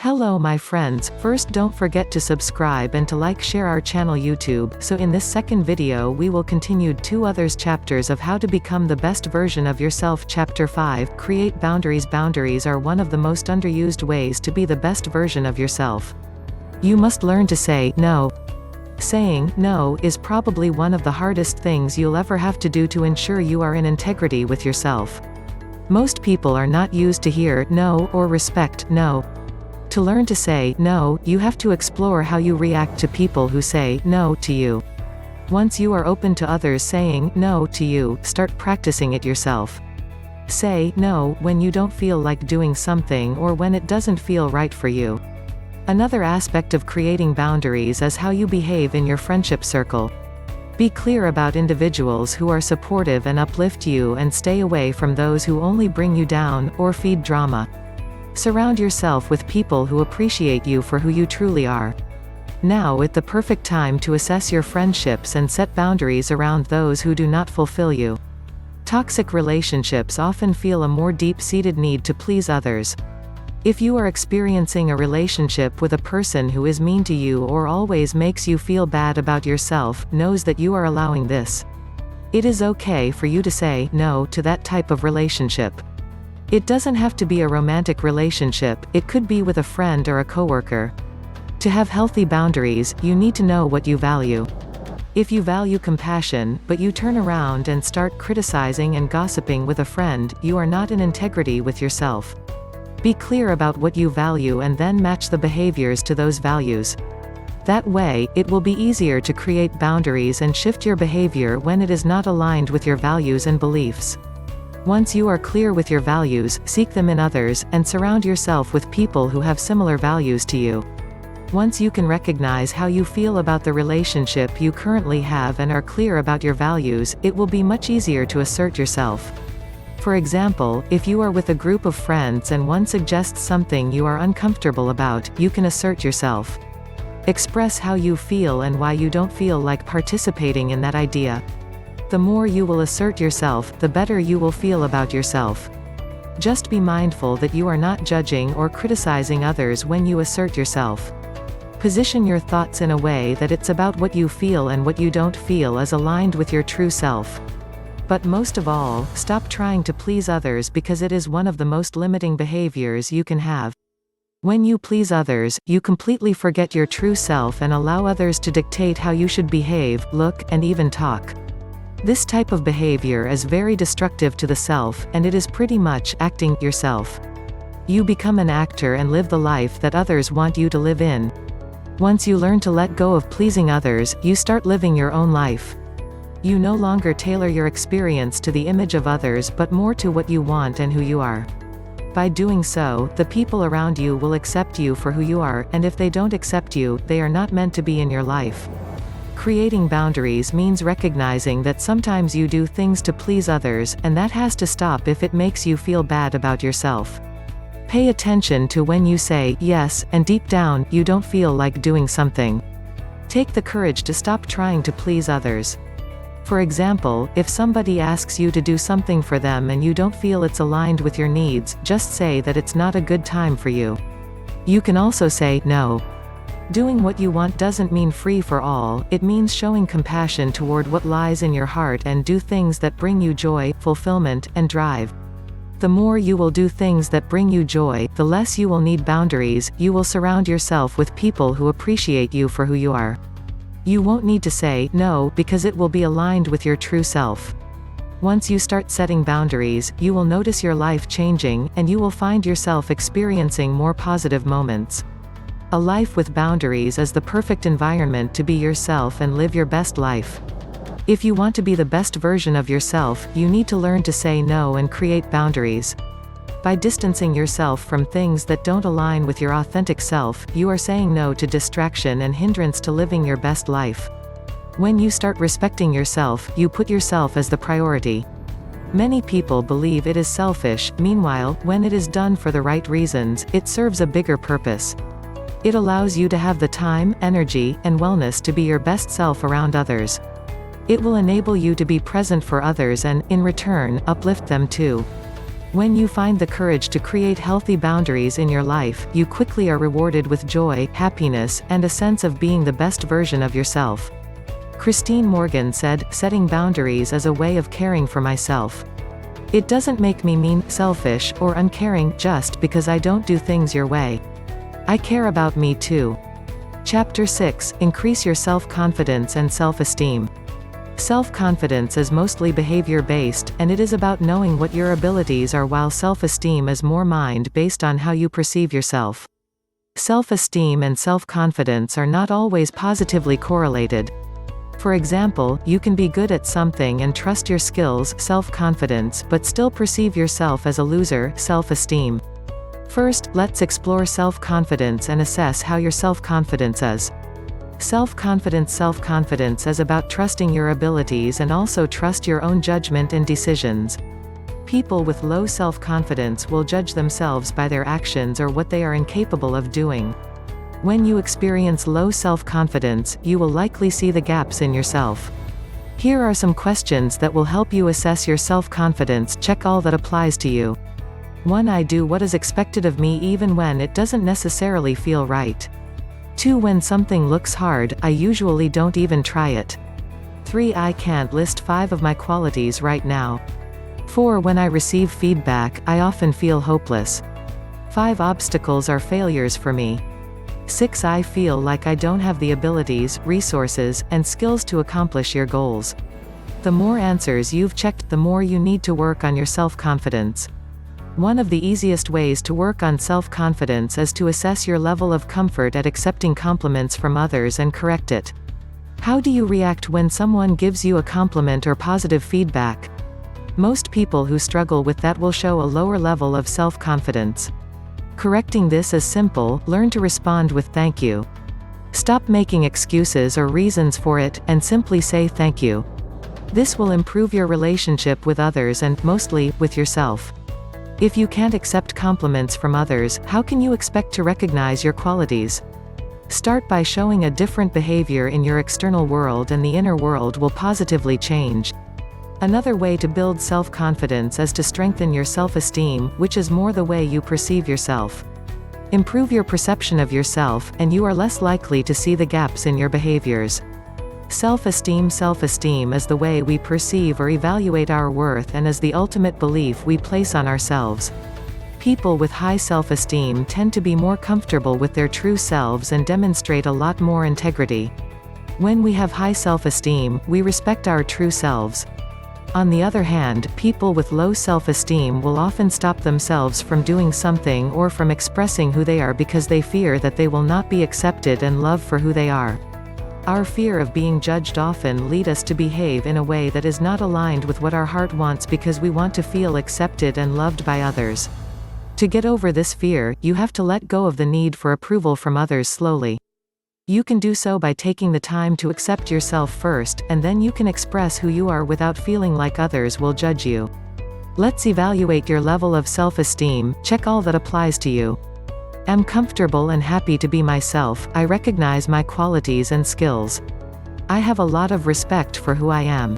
Hello my friends, first don't forget to subscribe and to like share our channel YouTube. So in this second video we will continue 2 others chapters of how to become the best version of yourself. Chapter 5, Create Boundaries. Boundaries are one of the most underused ways to be the best version of yourself. You must learn to say no. Saying no is probably one of the hardest things you'll ever have to do to ensure you are in integrity with yourself. Most people are not used to hear no or respect no. To learn to say no, you have to explore how you react to people who say no to you. Once you are open to others saying no to you, start practicing it yourself. Say no when you don't feel like doing something or when it doesn't feel right for you. Another aspect of creating boundaries is how you behave in your friendship circle. Be clear about individuals who are supportive and uplift you, and stay away from those who only bring you down or feed drama. Surround yourself with people who appreciate you for who you truly are. Now is the perfect time to assess your friendships and set boundaries around those who do not fulfill you. Toxic relationships often feel a more deep-seated need to please others. If you are experiencing a relationship with a person who is mean to you or always makes you feel bad about yourself, knows that you are allowing this. It is okay for you to say no to that type of relationship. It doesn't have to be a romantic relationship, it could be with a friend or a coworker. To have healthy boundaries, you need to know what you value. If you value compassion, but you turn around and start criticizing and gossiping with a friend, you are not in integrity with yourself. Be clear about what you value and then match the behaviors to those values. That way, it will be easier to create boundaries and shift your behavior when it is not aligned with your values and beliefs. Once you are clear with your values, seek them in others, and surround yourself with people who have similar values to you. Once you can recognize how you feel about the relationship you currently have and are clear about your values, it will be much easier to assert yourself. For example, if you are with a group of friends and one suggests something you are uncomfortable about, you can assert yourself. Express how you feel and why you don't feel like participating in that idea. The more you will assert yourself, the better you will feel about yourself. Just be mindful that you are not judging or criticizing others when you assert yourself. Position your thoughts in a way that it's about what you feel and what you don't feel is aligned with your true self. But most of all, stop trying to please others, because it is one of the most limiting behaviors you can have. When you please others, you completely forget your true self and allow others to dictate how you should behave, look, and even talk. This type of behavior is very destructive to the self, and it is pretty much acting yourself. You become an actor and live the life that others want you to live in. Once you learn to let go of pleasing others, you start living your own life. You no longer tailor your experience to the image of others but more to what you want and who you are. By doing so, the people around you will accept you for who you are, and if they don't accept you, they are not meant to be in your life. Creating boundaries means recognizing that sometimes you do things to please others, and that has to stop if it makes you feel bad about yourself. Pay attention to when you say yes, and deep down, you don't feel like doing something. Take the courage to stop trying to please others. For example, if somebody asks you to do something for them and you don't feel it's aligned with your needs, just say that it's not a good time for you. You can also say no. Doing what you want doesn't mean free for all, it means showing compassion toward what lies in your heart and do things that bring you joy, fulfillment, and drive. The more you will do things that bring you joy, the less you will need boundaries. You will surround yourself with people who appreciate you for who you are. You won't need to say no, because it will be aligned with your true self. Once you start setting boundaries, you will notice your life changing, and you will find yourself experiencing more positive moments. A life with boundaries is the perfect environment to be yourself and live your best life. If you want to be the best version of yourself, you need to learn to say no and create boundaries. By distancing yourself from things that don't align with your authentic self, you are saying no to distraction and hindrance to living your best life. When you start respecting yourself, you put yourself as the priority. Many people believe it is selfish, meanwhile, when it is done for the right reasons, it serves a bigger purpose. It allows you to have the time, energy, and wellness to be your best self around others. It will enable you to be present for others and, in return, uplift them too. When you find the courage to create healthy boundaries in your life, you quickly are rewarded with joy, happiness, and a sense of being the best version of yourself. Christine Morgan said, "Setting boundaries is a way of caring for myself. It doesn't make me mean, selfish, or uncaring just because I don't do things your way. I care about me too." Chapter 6: Increase your self-confidence and self-esteem. Self-confidence is mostly behavior-based, and it is about knowing what your abilities are, while self-esteem is more mind-based on how you perceive yourself. Self-esteem and self-confidence are not always positively correlated. For example, you can be good at something and trust your skills, self-confidence, but still perceive yourself as a loser, self-esteem. First, let's explore self-confidence and assess how your self-confidence is. Self-confidence is about trusting your abilities and also trust your own judgment and decisions. People with low self-confidence will judge themselves by their actions or what they are incapable of doing. When you experience low self-confidence, you will likely see the gaps in yourself. Here are some questions that will help you assess your self-confidence. Check all that applies to you. 1. I do what is expected of me even when it doesn't necessarily feel right. 2. When something looks hard, I usually don't even try it. 3. I can't list 5 of my qualities right now. 4. When I receive feedback, I often feel hopeless. 5. Obstacles are failures for me. 6. I feel like I don't have the abilities, resources, and skills to accomplish your goals. The more answers you've checked, the more you need to work on your self-confidence. One of the easiest ways to work on self-confidence is to assess your level of comfort at accepting compliments from others and correct it. How do you react when someone gives you a compliment or positive feedback? Most people who struggle with that will show a lower level of self-confidence. Correcting this is simple: learn to respond with thank you. Stop making excuses or reasons for it, and simply say thank you. This will improve your relationship with others and, mostly, with yourself. If you can't accept compliments from others, how can you expect to recognize your qualities? Start by showing a different behavior in your external world, and the inner world will positively change. Another way to build self-confidence is to strengthen your self-esteem, which is more the way you perceive yourself. Improve your perception of yourself, and you are less likely to see the gaps in your behaviors. Self-esteem is the way we perceive or evaluate our worth and is the ultimate belief we place on ourselves. People with high self-esteem tend to be more comfortable with their true selves and demonstrate a lot more integrity. When we have high self-esteem, we respect our true selves. On the other hand, people with low self-esteem will often stop themselves from doing something or from expressing who they are because they fear that they will not be accepted and loved for who they are. Our fear of being judged often leads us to behave in a way that is not aligned with what our heart wants because we want to feel accepted and loved by others. To get over this fear, you have to let go of the need for approval from others slowly. You can do so by taking the time to accept yourself first, and then you can express who you are without feeling like others will judge you. Let's evaluate your level of self-esteem. Check all that applies to you. I'm comfortable and happy to be myself. I recognize my qualities and skills. I have a lot of respect for who I am.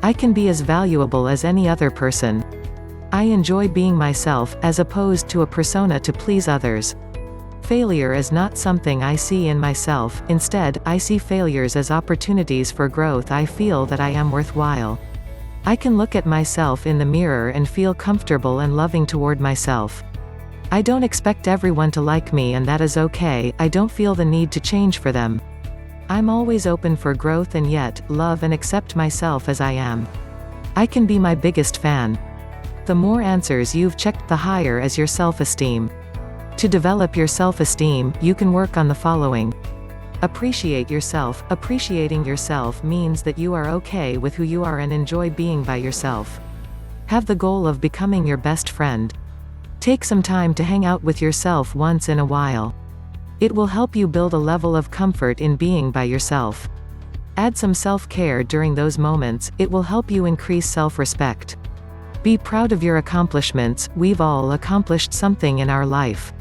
I can be as valuable as any other person. I enjoy being myself, as opposed to a persona to please others. Failure is not something I see in myself. Instead, I see failures as opportunities for growth. I feel that I am worthwhile. I can look at myself in the mirror and feel comfortable and loving toward myself. I don't expect everyone to like me, and that is okay. I don't feel the need to change for them. I'm always open for growth and yet, love and accept myself as I am. I can be my biggest fan. The more answers you've checked, the higher is your self-esteem. To develop your self-esteem, you can work on the following. Appreciate yourself. Appreciating yourself means that you are okay with who you are and enjoy being by yourself. Have the goal of becoming your best friend. Take some time to hang out with yourself once in a while. It will help you build a level of comfort in being by yourself. Add some self-care during those moments. It will help you increase self-respect. Be proud of your accomplishments. We've all accomplished something in our life.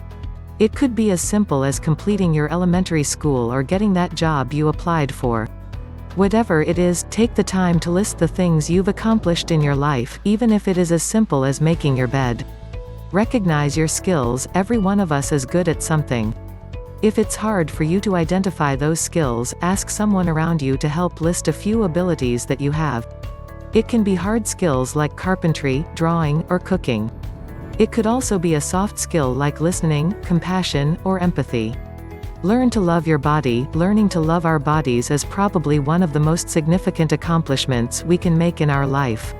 It could be as simple as completing your elementary school or getting that job you applied for. Whatever it is, take the time to list the things you've accomplished in your life, even if it is as simple as making your bed. Recognize your skills, every one of us is good at something. If it's hard for you to identify those skills, ask someone around you to help list a few abilities that you have. It can be hard skills like carpentry, drawing, or cooking. It could also be a soft skill like listening, compassion, or empathy. Learn to love your body. Learning to love our bodies is probably one of the most significant accomplishments we can make in our life.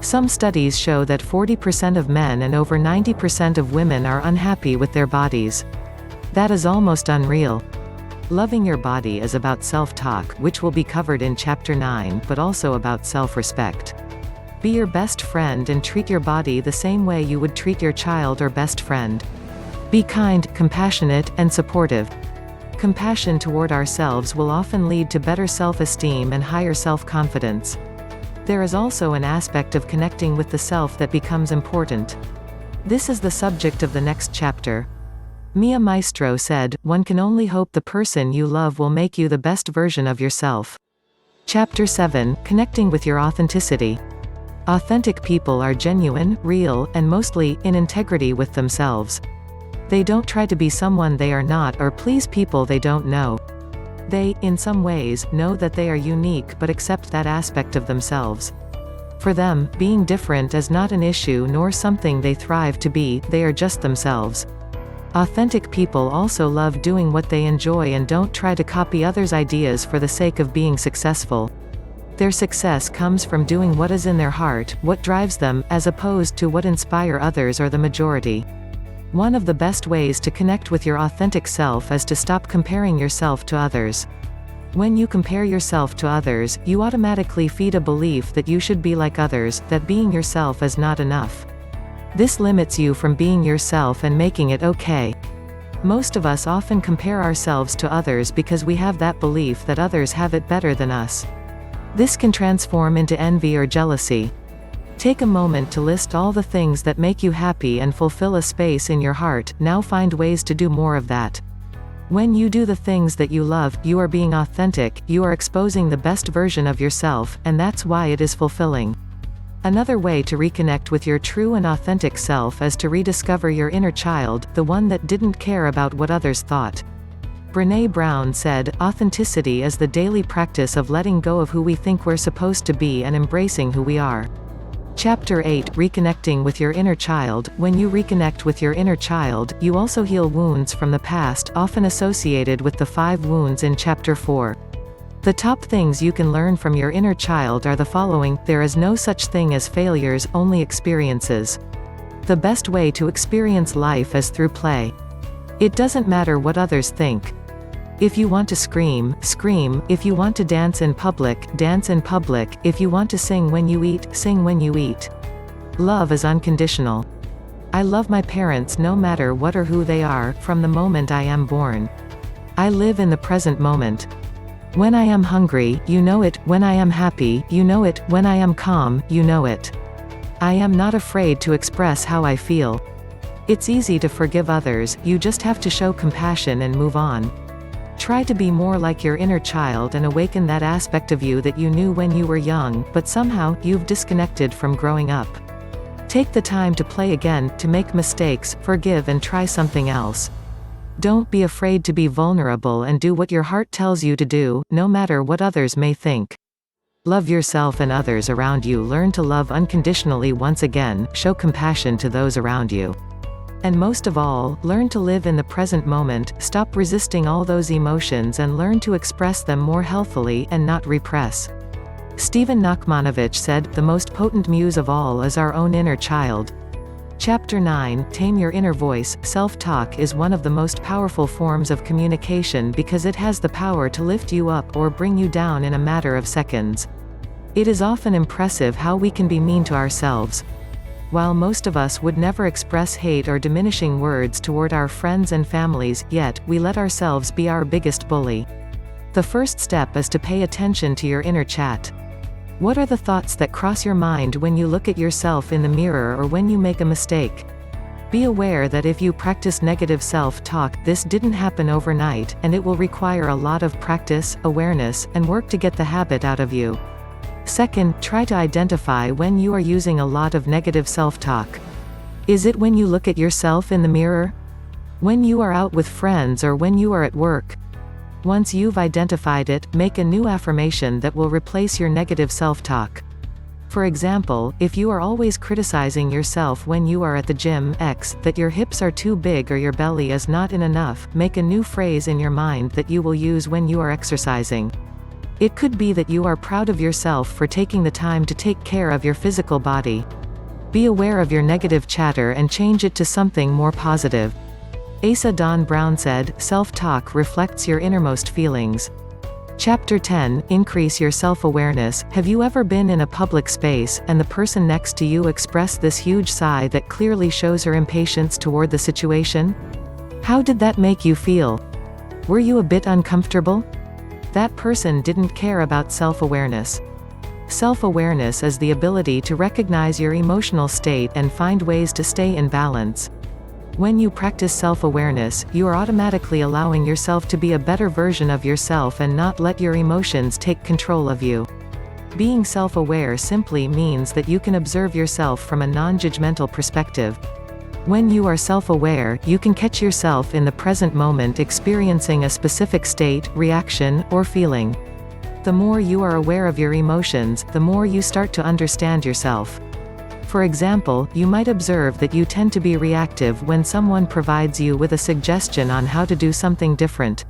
Some studies show that 40% of men and over 90% of women are unhappy with their bodies. That is almost unreal. Loving your body is about self-talk, which will be covered in Chapter 9, but also about self-respect. Be your best friend and treat your body the same way you would treat your child or best friend. Be kind, compassionate, and supportive. Compassion toward ourselves will often lead to better self-esteem and higher self-confidence. There is also an aspect of connecting with the self that becomes important. This is the subject of the next chapter. Mia Maestro said, "One can only hope the person you love will make you the best version of yourself." Chapter 7, Connecting with your authenticity. Authentic people are genuine, real, and mostly in integrity with themselves. They don't try to be someone they are not or please people they don't know. They, in some ways, know that they are unique but accept that aspect of themselves. For them, being different is not an issue nor something they thrive to be, they are just themselves. Authentic people also love doing what they enjoy and don't try to copy others' ideas for the sake of being successful. Their success comes from doing what is in their heart, what drives them, as opposed to what inspire others or the majority. One of the best ways to connect with your authentic self is to stop comparing yourself to others. When you compare yourself to others, you automatically feed a belief that you should be like others, that being yourself is not enough. This limits you from being yourself and making it okay. Most of us often compare ourselves to others because we have that belief that others have it better than us. This can transform into envy or jealousy. Take a moment to list all the things that make you happy and fulfill a space in your heart. Now find ways to do more of that. When you do the things that you love, you are being authentic, you are exposing the best version of yourself, and that's why it is fulfilling. Another way to reconnect with your true and authentic self is to rediscover your inner child, the one that didn't care about what others thought. Brené Brown said, "Authenticity is the daily practice of letting go of who we think we're supposed to be and embracing who we are." Chapter 8, Reconnecting with your inner child. When you reconnect with your inner child, you also heal wounds from the past, often associated with the 5 wounds in Chapter 4. The top things you can learn from your inner child are the following: there is no such thing as failures, only experiences. The best way to experience life is through play. It doesn't matter what others think. If you want to scream, scream. If you want to dance in public, dance in public. If you want to sing when you eat, sing when you eat. Love is unconditional. I love my parents no matter what or who they are, from the moment I am born. I live in the present moment. When I am hungry, you know it. When I am happy, you know it. When I am calm, you know it. I am not afraid to express how I feel. It's easy to forgive others, you just have to show compassion and move on. Try to be more like your inner child and awaken that aspect of you that you knew when you were young, but somehow, you've disconnected from growing up. Take the time to play again, to make mistakes, forgive and try something else. Don't be afraid to be vulnerable and do what your heart tells you to do, no matter what others may think. Love yourself and others around you. Learn to love unconditionally once again, show compassion to those around you. And most of all, learn to live in the present moment, stop resisting all those emotions and learn to express them more healthily, and not repress. Stephen Nachmanovich said, "The most potent muse of all is our own inner child." Chapter 9, Tame your inner voice. Self-talk is one of the most powerful forms of communication because it has the power to lift you up or bring you down in a matter of seconds. It is often impressive how we can be mean to ourselves. While most of us would never express hate or diminishing words toward our friends and families, yet, we let ourselves be our biggest bully. The first step is to pay attention to your inner chat. What are the thoughts that cross your mind when you look at yourself in the mirror or when you make a mistake? Be aware that if you practice negative self-talk, this didn't happen overnight, and it will require a lot of practice, awareness, and work to get the habit out of you. Second, try to identify when you are using a lot of negative self-talk. Is it when you look at yourself in the mirror? When you are out with friends, or when you are at work? Once you've identified it, make a new affirmation that will replace your negative self-talk. For example, if you are always criticizing yourself when you are at the gym, that your hips are too big or your belly is not in enough, make a new phrase in your mind that you will use when you are exercising. It could be that you are proud of yourself for taking the time to take care of your physical body. Be aware of your negative chatter and change it to something more positive. Asa Don Brown said, "Self-talk reflects your innermost feelings." Chapter 10, Increase your self-awareness. Have you ever been in a public space, and the person next to you expressed this huge sigh that clearly shows her impatience toward the situation? How did that make you feel? Were you a bit uncomfortable? That person didn't care about self-awareness. Self-awareness is the ability to recognize your emotional state and find ways to stay in balance. When you practice self-awareness, you are automatically allowing yourself to be a better version of yourself and not let your emotions take control of you. Being self-aware simply means that you can observe yourself from a non-judgmental perspective. When you are self-aware, you can catch yourself in the present moment experiencing a specific state, reaction, or feeling. The more you are aware of your emotions, the more you start to understand yourself. For example, you might observe that you tend to be reactive when someone provides you with a suggestion on how to do something different.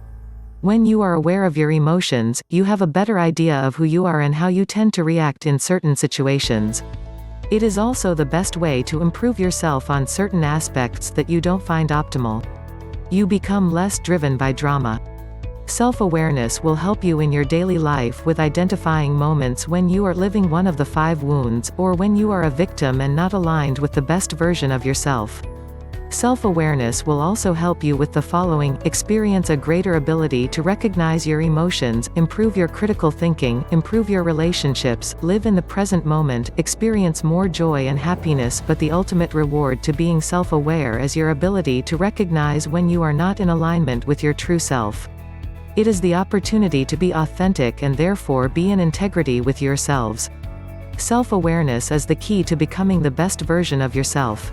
When you are aware of your emotions, you have a better idea of who you are and how you tend to react in certain situations. It is also the best way to improve yourself on certain aspects that you don't find optimal. You become less driven by drama. Self-awareness will help you in your daily life with identifying moments when you are living one of the 5 wounds, or when you are a victim and not aligned with the best version of yourself. Self-awareness will also help you with the following: experience a greater ability to recognize your emotions, improve your critical thinking, improve your relationships, live in the present moment, experience more joy and happiness. But the ultimate reward to being self-aware is your ability to recognize when you are not in alignment with your true self. It is the opportunity to be authentic and therefore be in integrity with yourselves. Self-awareness is the key to becoming the best version of yourself.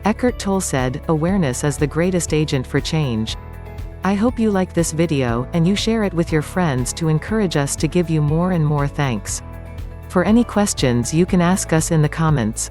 Eckhart Tolle said, "Awareness is the greatest agent for change." I hope you like this video, and you share it with your friends to encourage us to give you more and more thanks. For any questions you can ask us in the comments.